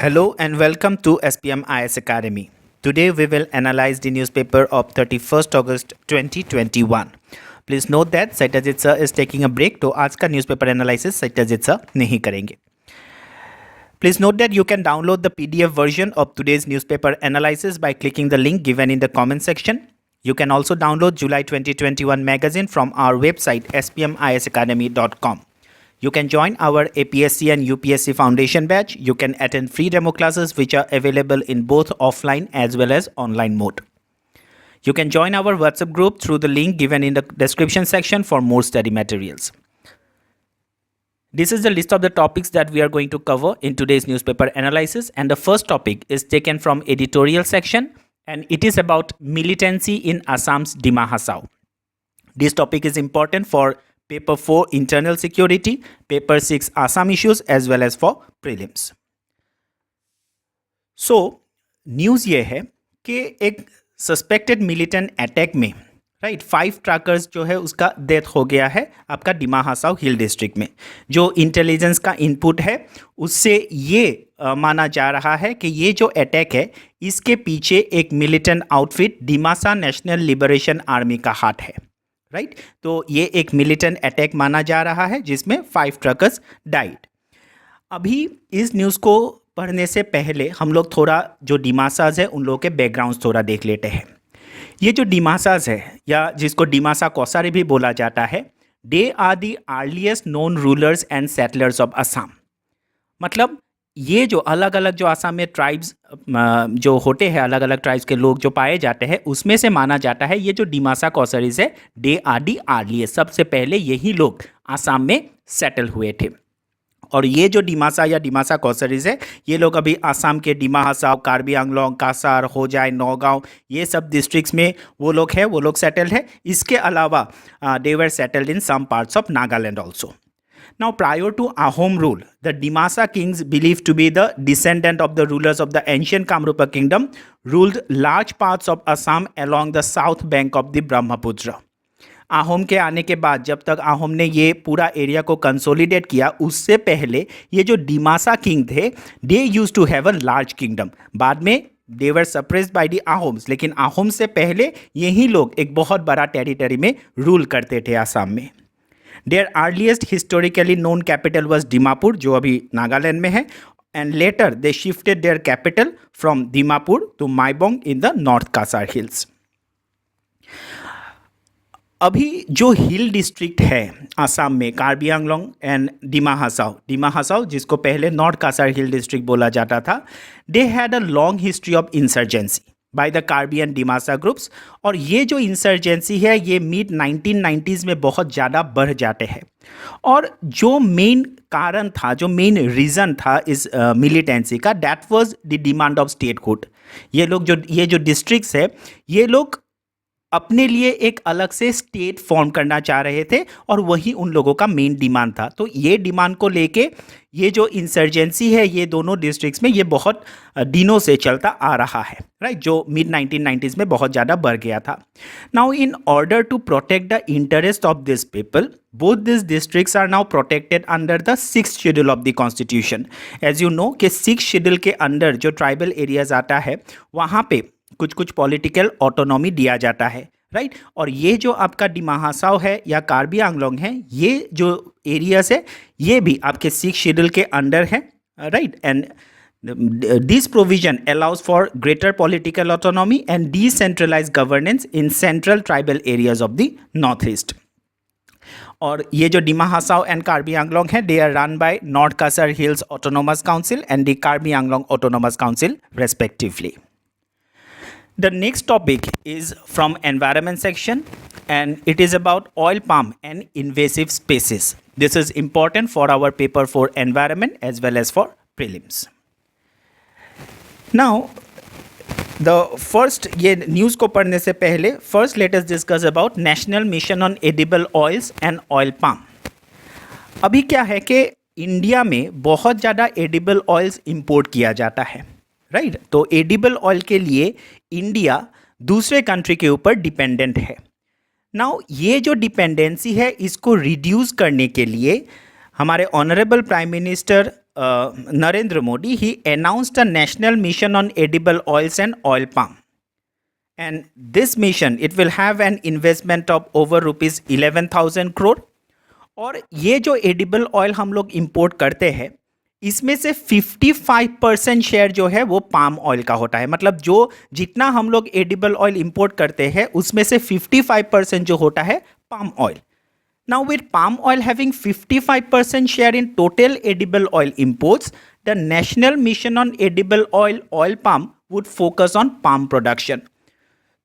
Hello and welcome to SPM IS Academy. Today we will analyze the newspaper of 31st August 2021. Please note that Satyajit sir is taking a break, तो आज का newspaper analysis Satyajit sir नहीं करेंगे. Please note that you can download the PDF version of today's newspaper analysis by clicking the link given in the comment section. You can also download July 2021 magazine from our website spmisacademy.com. You can join our APSC and UPSC foundation batch. You can attend free demo classes which are available in both offline as well as online mode. You can join our WhatsApp group through the link given in the description section for more study materials. This is the list of the topics that we are going to cover in today's newspaper analysis, and the first topic is taken from editorial section and it is about militancy in Assam's Dima Hasao. This topic is important for Paper 4 Internal Security, Paper 6 Assam Issues as well as for prelims. So, news ये है कि एक suspected militant attack में 5 trackers जो है उसका death हो गया है आपका डिमा हासाओ हिल डिस्ट्रिक्ट में. जो इंटेलिजेंस का इनपुट है उससे ये माना जा रहा है कि ये जो अटैक है इसके पीछे एक militant outfit Dimasa national liberation army का हाथ है. तो ये एक मिलिटेंट अटैक माना जा रहा है जिसमें 5 ट्रकर्स डाइड. अभी इस न्यूज़ को पढ़ने से पहले हम लोग थोड़ा जो डिमासाज है उन लोगों के बैकग्राउंड्स थोड़ा देख लेते हैं. ये जो डिमासाज है या जिसको डिमासा कौसारी भी बोला जाता है, they are the earliest known rulers and settlers of Assam. मतलब ये जो अलग अलग जो असम में ट्राइब्स जो होते हैं, अलग अलग ट्राइब्स के लोग जो पाए जाते हैं उसमें से माना जाता है ये जो डिमासा कौसारीज है दे आर दी अर्लीस्ट, सबसे पहले यही लोग असम में सेटल हुए थे. और ये जो डिमासा या डिमासा कौसारीज है ये लोग अभी असम के डिमा हासाओ, कार्बी आंगलोंग, कासार, होजाई, नौगांव ये सब डिस्ट्रिक्ट्स में वो लोग सेटल्ड है. इसके अलावा they were settled in some parts of Nagaland also. Now, prior to Ahom rule, the Dimasa kings, believed to be the descendant of the rulers of the ancient Kamrupa kingdom, ruled large parts of Assam along the south bank of the Brahmaputra. Ahom के आने के बाद जब तक आहोम ने ये पूरा area को कंसोलिडेट किया, उससे पहले ये जो डिमासा किंग थे they used to have a large kingdom. बाद में they were suppressed by the Ahoms, लेकिन आहोम से पहले यही लोग एक बहुत बड़ा टेरिटरी में रूल करते थे आसाम में. Their earliest historically known capital was Dimapur, जो अभी नागालैंड में है, and later they shifted their capital from Dimapur to Maibong in the North Kasar Hills. अभी जो हिल डिस्ट्रिक्ट है आसाम में, कार्बी आंगलोंग एंड डिमा हासाओ जिसको पहले नॉर्थ कासार हिल डिस्ट्रिक्ट बोला जाता था, they had a long history of insurgency by the Karbi and Dimasa groups. और ये जो इंसर्जेंसी है ये मिड 1990s में बहुत ज़्यादा बढ़ जाते हैं. और जो मेन कारण था, जो मेन रीज़न था इस मिलिटेंसी का, that was the demand of statehood. ये जो डिस्ट्रिक्ट्स है ये लोग अपने लिए एक अलग से स्टेट फॉर्म करना चाह रहे थे और वही उन लोगों का मेन डिमांड था. तो ये डिमांड को लेके ये जो इंसर्जेंसी है ये दोनों डिस्ट्रिक्ट्स में ये बहुत दिनों से चलता आ रहा है, जो मिड 1990s में बहुत ज़्यादा बढ़ गया था. Now in order to protect the interest of this people, both this districts are now protected under the 6th schedule of the constitution. As you know कि 6th शेड्यूल के अंडर जो tribal areas आता है वहाँ पे कुछ political autonomy दिया जाता है. और ये जो आपका डिमा हासाओ है या कार्बी आंगलोंग है, ये जो एरियाज है ये भी आपके 6th शेड्यूल के अंडर है. And this provision allows for greater political autonomy and decentralized governance in central tribal areas of the north east. और ये जो डिमा हासाओ एंड कार्बी आंगलोंग है they are run by north Cachar hills autonomous council and the Karbi Anglong autonomous council respectively. The next topic is from environment section and it is about oil palm and invasive species. This is important for our paper for environment as well as for prelims. Now, the first ये news को पढ़ने से पहले first let us discuss about National Mission on Edible Oils and Oil Palm. अभी क्या है कि India में बहुत ज़्यादा एडिबल ऑयल्स इंपोर्ट किया जाता है. तो एडिबल ऑयल के लिए इंडिया दूसरे कंट्री के ऊपर डिपेंडेंट है. नाउ ये जो डिपेंडेंसी है इसको रिड्यूस करने के लिए हमारे honourable prime minister Narendra Modi, he announced a national mission on edible oils and oil palm. And this mission, it will have an investment of over rupees 11,000 crore. और ये जो एडिबल ऑयल हम लोग import करते हैं, इसमें से 55% share जो है वो पाम ऑयल का होता है. मतलब जो जितना हम लोग एडिबल ऑयल इंपोर्ट करते हैं उसमें से 55% जो होता है palm oil. Now with palm oil having 55% share in total edible oil imports, the national mission on edible oil palm would focus on palm production.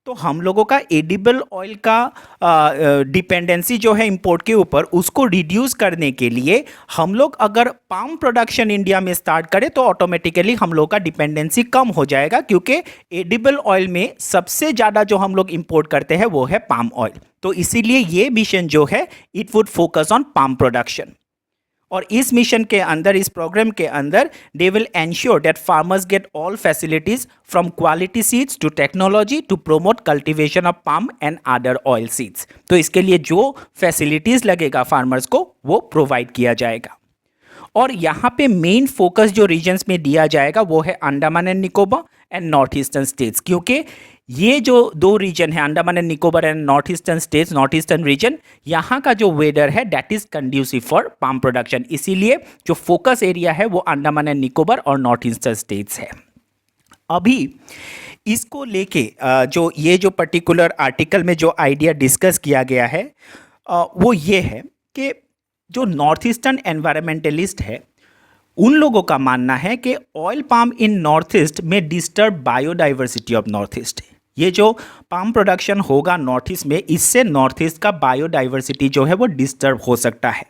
तो हम लोगों का एडिबल ऑयल का डिपेंडेंसी जो है इंपोर्ट के ऊपर, उसको रिड्यूस करने के लिए हम लोग अगर पाम प्रोडक्शन इंडिया में स्टार्ट करें तो ऑटोमेटिकली हम लोग का डिपेंडेंसी कम हो जाएगा, क्योंकि एडिबल ऑयल में सबसे ज़्यादा जो हम लोग इंपोर्ट करते हैं वो है पाम ऑयल. तो इसीलिए ये मिशन जो है it would focus on palm production. और इस मिशन के अंदर, इस प्रोग्राम के अंदर, they will ensure that farmers get all facilities from quality seeds to technology to promote cultivation of palm and other oil seeds. तो इसके लिए जो फैसिलिटीज लगेगा फार्मर्स को वो प्रोवाइड किया जाएगा. और यहाँ पे मेन फोकस जो रीजन्स में दिया जाएगा वो है Andaman and Nicobar and north eastern states, क्योंकि ये जो दो रीजन है Andaman and Nicobar and north eastern states, north eastern region, यहाँ का जो वेदर है that is conducive for palm production. इसीलिए जो फोकस एरिया है वो अंडमान एंड निकोबार और नॉर्थ ईस्टर्न स्टेट्स है. अभी इसको लेके जो पर्टिकुलर आर्टिकल में जो आइडिया डिस्कस किया गया है वो ये है कि जो नॉर्थ ईस्टर्न एनवायरमेंटलिस्ट है उन लोगों का मानना है कि ऑयल पाम इन नॉर्थ ईस्ट में disturb biodiversity of north east. ये जो पाम प्रोडक्शन होगा नॉर्थ ईस्ट में, इससे नॉर्थ ईस्ट का बायोडाइवर्सिटी जो है वो डिस्टर्ब हो सकता है.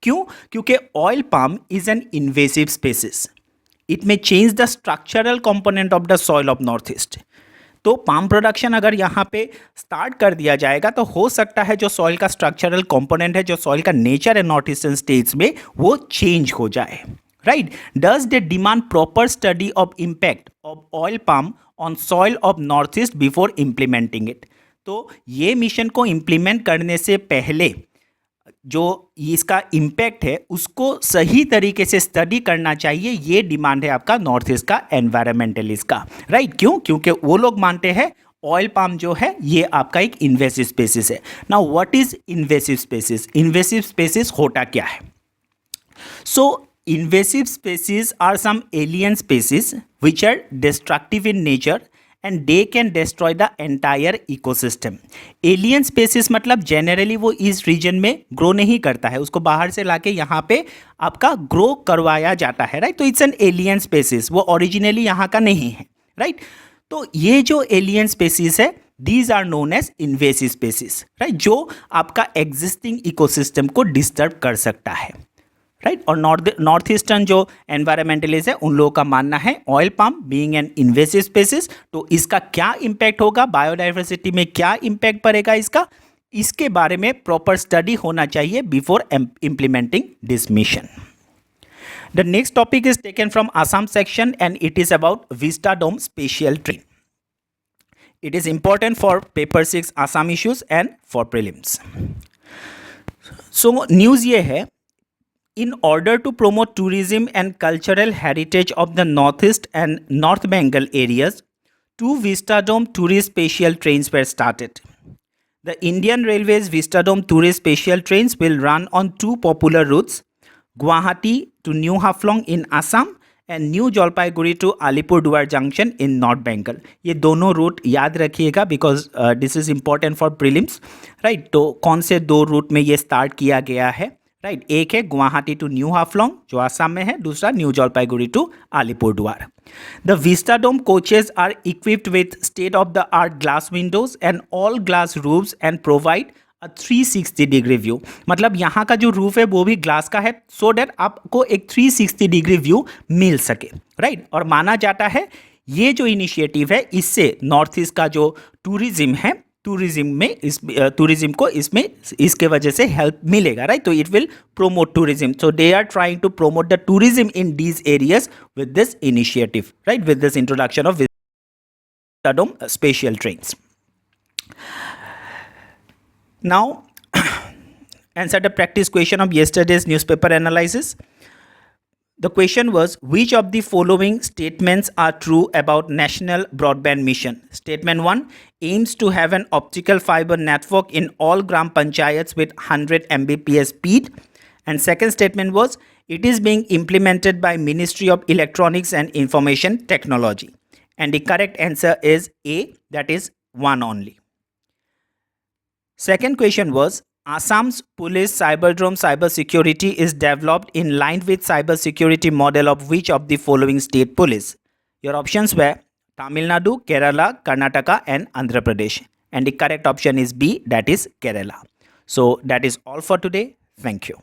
क्यों? क्योंकि oil palm is an invasive species. It may change the structural component of the soil of north east. तो पाम प्रोडक्शन अगर यहाँ पे स्टार्ट कर दिया जाएगा तो हो सकता है जो सॉइल का स्ट्रक्चरल कंपोनेंट है, जो सॉइल का नेचर है नॉर्थ ईस्टर्न स्टेट्स में, वो चेंज हो जाए. Right? Does they demand proper study of impact of oil palm on soil of north east before implementing it. तो ये मिशन को इम्प्लीमेंट करने से पहले जो इसका इम्पैक्ट है उसको सही तरीके से स्टडी करना चाहिए. ये डिमांड है आपका नॉर्थ ईस्ट का एनवायरमेंटलिस्ट का. राइट? क्यों? क्योंकि वो लोग मानते हैं ऑयल पाम जो है ये आपका एक इन्वेसिव स्पीसीज है. Now what is invasive species? Invasive species होता क्या है? सो invasive species are some alien species which are destructive in nature and they can destroy the entire ecosystem. alien species मतलब generally वो इस region में grow नहीं करता है, उसको बाहर से लाके यहाँ पे आपका grow करवाया जाता है. राइट? तो it's an alien species, वो originally यहाँ का नहीं है. राइट? तो ये जो alien species है these are known as invasive species. Right? जो आपका existing ecosystem को disturb कर सकता है. राइट? और नॉर्थ ईस्टर्न जो एनवायरमेंटलिस्ट है उन लोगों का मानना है oil palm being an invasive species, तो इसका क्या इम्पैक्ट होगा, बायोडाइवर्सिटी में क्या इम्पैक्ट पड़ेगा इसका, इसके बारे में प्रॉपर स्टडी होना चाहिए before implementing this mission. The next topic is taken from Assam section and it is about vistadome special train. It is important for paper 6 Assam issues and for prelims. So news ये है, in order to promote tourism and cultural heritage of the Northeast and North Bengal areas, 2 Vistadome tourist special trains were started. The Indian Railways Vistadome tourist special trains will run on 2 popular routes, Guwahati to New Haflong in Assam and New Jalpaiguri to Alipurduar Junction in North Bengal. ये दोनों root याद रखिएगा because this is important for prelims. Right? तो कौन से 2 root में ये start किया गया है? राइट? एक है गुवाहाटी टू न्यू हाफलोंग जो आसाम में है, दूसरा new Jalpaiguri to Alipurduar. The vistadome coaches are equipped with state of the art glass windows and all glass roofs and provide a 360 degree view. मतलब यहाँ का जो रूफ है वो भी ग्लास का है सो डैट आपको एक 360 डिग्री व्यू मिल सके. राइट? और माना जाता है ये जो इनिशिएटिव है इससे नॉर्थ ईस्ट का जो टूरिज्म है, टूरिज्म को इसमें इसके वजह से हेल्प मिलेगा. राइट? तो it will promote tourism. So they are trying to promote the tourism in these areas with this initiative. Right? With this introduction of vistadome special trains. Now answer the practice question of yesterday's newspaper analysis. The question was, which of the following statements are true about National Broadband Mission? Statement 1 aims to have an optical fiber network in all Gram Panchayats with 100 Mbps speed. And second statement was, it is being implemented by Ministry of Electronics and Information Technology. And the correct answer is A, that is 1 only. Second question was, Assam's police cyberdrome cybersecurity is developed in line with cybersecurity model of which of the following state police? Your options were Tamil Nadu, Kerala, Karnataka and Andhra Pradesh. And the correct option is B, that is Kerala. So that is all for today. Thank you.